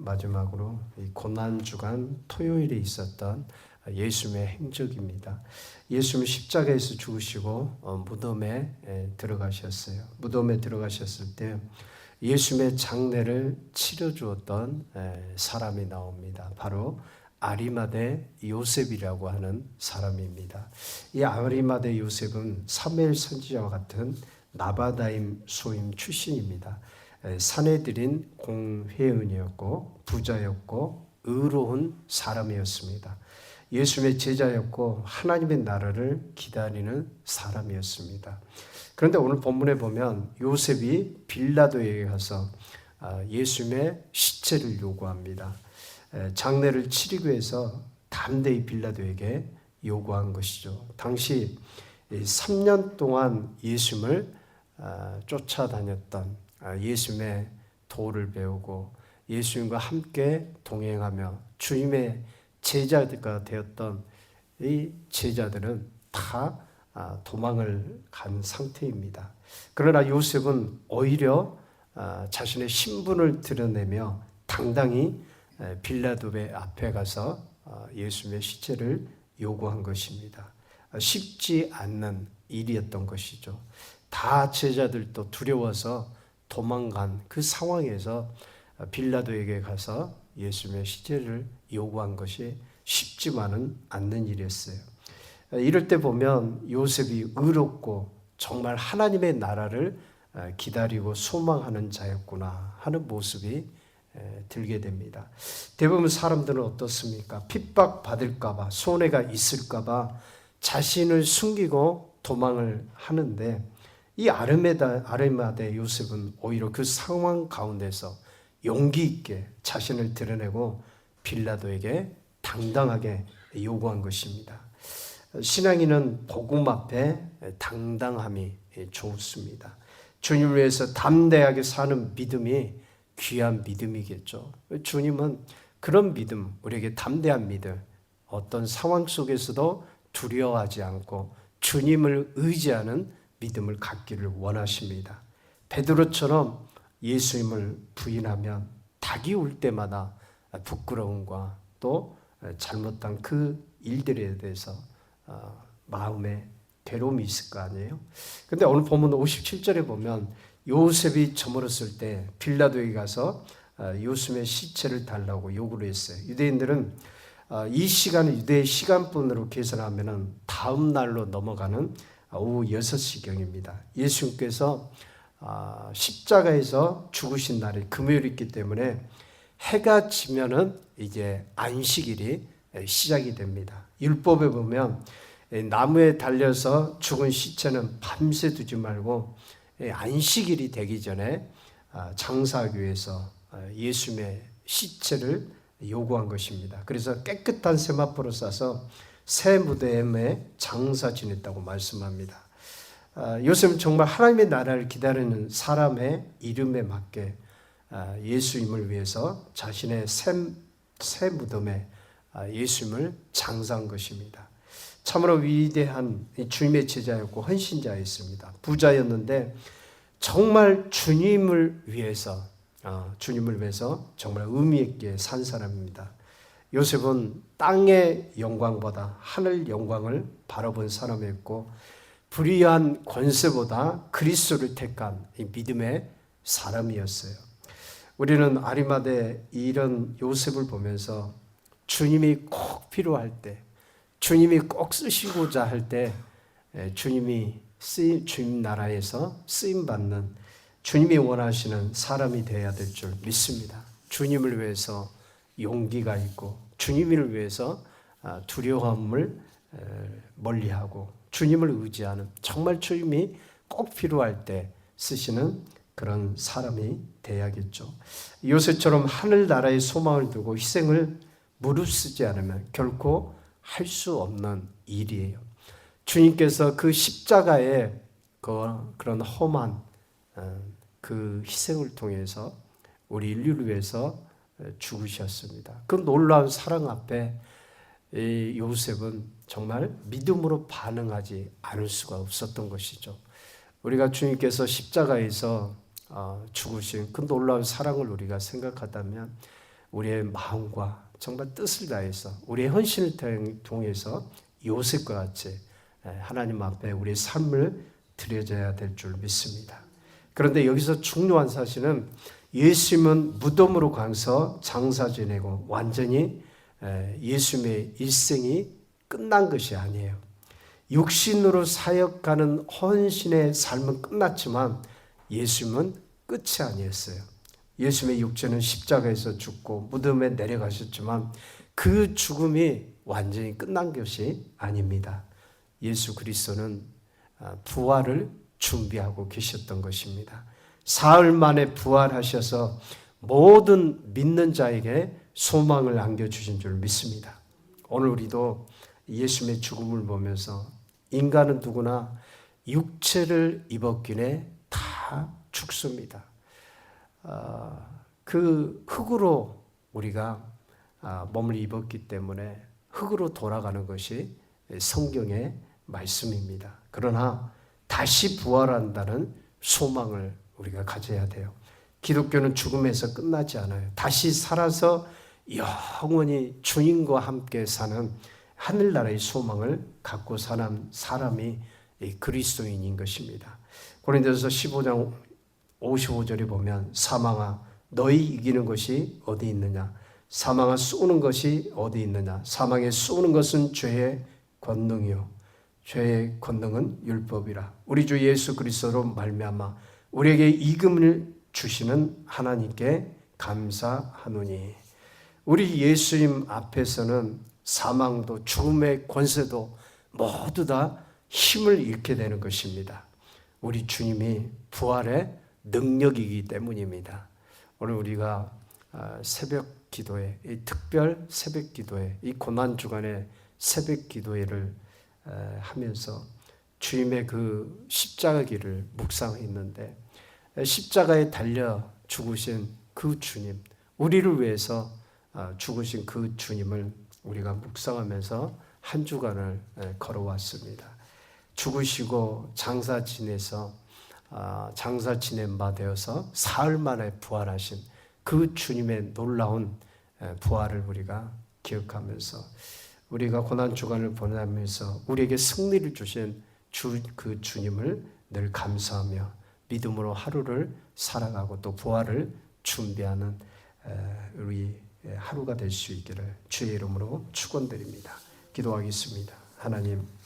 마지막으로 이 고난주간 토요일에 있었던 예수님의 행적입니다. 예수님은 십자가에서 죽으시고 무덤에 들어가셨어요. 무덤에 들어가셨을 때 예수님의 장례를 치러주었던 사람이 나옵니다. 바로 아리마대 요셉이라고 하는 사람입니다. 이 아리마대 요셉은 사무엘 선지자와 같은 나바다임 소임 출신입니다. 사내들인 공회원이었고 부자였고 의로운 사람이었습니다. 예수님의 제자였고 하나님의 나라를 기다리는 사람이었습니다. 그런데 오늘 본문에 보면 요셉이 빌라도에게 가서 예수님의 시체를 요구합니다. 장례를 치르기 위해서 담대히 빌라도에게 요구한 것이죠. 당시 3년 동안 예수님을 쫓아다녔던 예수님의 도를 배우고 예수님과 함께 동행하며 주님의 제자가 되었던 이 제자들은 다 도망을 간 상태입니다. 그러나 요셉은 오히려 자신의 신분을 드러내며 당당히 빌라도의 앞에 가서 예수님의 시체를 요구한 것입니다. 쉽지 않는 일이었던 것이죠. 다 제자들도 두려워서 도망간 그 상황에서 빌라도에게 가서 예수님의 시체를 요구한 것이 쉽지만은 않는 일이었어요. 이럴 때 보면 요셉이 의롭고 정말 하나님의 나라를 기다리고 소망하는 자였구나 하는 모습이 들게 됩니다. 대부분 사람들은 어떻습니까? 핍박받을까 봐, 손해가 있을까 봐 자신을 숨기고 도망을 하는데 이 아리마대 요셉은 오히려 그 상황 가운데서 용기 있게 자신을 드러내고 빌라도에게 당당하게 요구한 것입니다. 신앙인은 복음 앞에 당당함이 좋습니다. 주님을 위해서 담대하게 사는 믿음이 귀한 믿음이겠죠. 주님은 그런 믿음, 우리에게 담대한 믿음, 어떤 상황 속에서도 두려워하지 않고 주님을 의지하는 믿음을 갖기를 원하십니다. 베드로처럼 예수님을 부인하면 닭이 울 때마다 부끄러움과 또 잘못한 그 일들에 대해서 마음에 괴로움이 있을 거 아니에요. 그런데 오늘 본문 57절에 보면 요셉이 저물었을 때 빌라도에게 가서 요셉의 시체를 달라고 요구를 했어요. 유대인들은 이 시간을 유대의 시간분으로 계산하면 다음 날로 넘어가는 오후 6시경입니다. 예수님께서 십자가에서 죽으신 날이 금요일이기 때문에 해가 지면은 이제 안식일이 시작이 됩니다. 율법에 보면 나무에 달려서 죽은 시체는 밤새 두지 말고 안식일이 되기 전에 장사하기 위해서 예수님의 시체를 요구한 것입니다. 그래서 깨끗한 세마포로 싸서 새 무덤에 장사 지냈다고 말씀합니다. 요셉은 정말 하나님의 나라를 기다리는 사람의 이름에 맞게 예수님을 위해서 자신의 새 무덤에 예수님을 장사한 것입니다. 참으로 위대한 주님의 제자였고 헌신자였습니다. 부자였는데 정말 주님을 위해서 정말 의미 있게 산 사람입니다. 요셉은 땅의 영광보다 하늘 영광을 바라본 사람이었고 불의한 권세보다 그리스도를 택한 이 믿음의 사람이었어요. 우리는 아리마대 이런 요셉을 보면서 주님이 꼭 필요할 때, 주님이 꼭 쓰시고자 할 때 주님 나라에서 쓰임받는 주님이 원하시는 사람이 되어야 될 줄 믿습니다. 주님을 위해서 용기가 있고 주님을 위해서 두려움을 멀리하고 주님을 의지하는 정말 주님이 꼭 필요할 때 쓰시는 그런 사람이 되어야겠죠. 요셉처럼 하늘나라의 소망을 두고 희생을 무릅쓰지 않으면 결코 할 수 없는 일이에요. 주님께서 그 십자가의 그런 험한 그 희생을 통해서 우리 인류를 위해서 죽으셨습니다. 그 놀라운 사랑 앞에 이 요셉은 정말 믿음으로 반응하지 않을 수가 없었던 것이죠. 우리가 주님께서 십자가에서 죽으신 그 놀라운 사랑을 우리가 생각하다면 우리의 마음과 정말 뜻을 다해서 우리의 헌신을 통해서 요셉과 같이 하나님 앞에 우리의 삶을 드려져야 될 줄 믿습니다. 그런데 여기서 중요한 사실은 예수님은 무덤으로 가서 장사 지내고 완전히 예수님의 일생이 끝난 것이 아니에요. 육신으로 사역하는 헌신의 삶은 끝났지만 예수님은 끝이 아니었어요. 예수님의 육체는 십자가에서 죽고 무덤에 내려가셨지만 그 죽음이 완전히 끝난 것이 아닙니다. 예수 그리스도는 부활을 준비하고 계셨던 것입니다. 사흘 만에 부활하셔서 모든 믿는 자에게 소망을 안겨주신 줄 믿습니다. 오늘 우리도 예수님의 죽음을 보면서 인간은 누구나 육체를 입었기에 다 죽습니다. 그 흙으로 우리가 몸을 입었기 때문에 흙으로 돌아가는 것이 성경의 말씀입니다. 그러나 다시 부활한다는 소망을 우리가 가져야 돼요. 기독교는 죽음에서 끝나지 않아요. 다시 살아서 영원히 주님과 함께 사는 하늘나라의 소망을 갖고 사는 사람이 그리스도인인 것입니다. 고린도서 15장 55절에 보면 사망아 너희 이기는 것이 어디 있느냐, 사망아 쏘는 것이 어디 있느냐, 사망에 쏘는 것은 죄의 권능이요 죄의 권능은 율법이라. 우리 주 예수 그리스도로 말미암아 우리에게 이금을 주시는 하나님께 감사하노니. 우리 예수님 앞에서는 사망도 죽음의 권세도 모두 다 힘을 잃게 되는 것입니다. 우리 주님이 부활의 능력이기 때문입니다. 오늘 우리가 새벽 기도회, 이 특별 새벽 기도회, 이 고난 주간의 새벽 기도회를 하면서 주님의 그 십자가 길을 묵상했는데, 십자가에 달려 죽으신 그 주님, 우리를 위해서 죽으신 그 주님을 우리가 묵상하면서 한 주간을 걸어왔습니다. 죽으시고 장사 지내서 장사 지낸 바 되어서 사흘 만에 부활하신 그 주님의 놀라운 부활을 우리가 기억하면서 우리가 고난 주간을 보내면서 우리에게 승리를 주신 그 주님을 늘 감사하며 믿음으로 하루를 살아가고 또 부활을 준비하는 우리 하루가 될 수 있기를 주의 이름으로 축원드립니다. 기도하겠습니다. 하나님,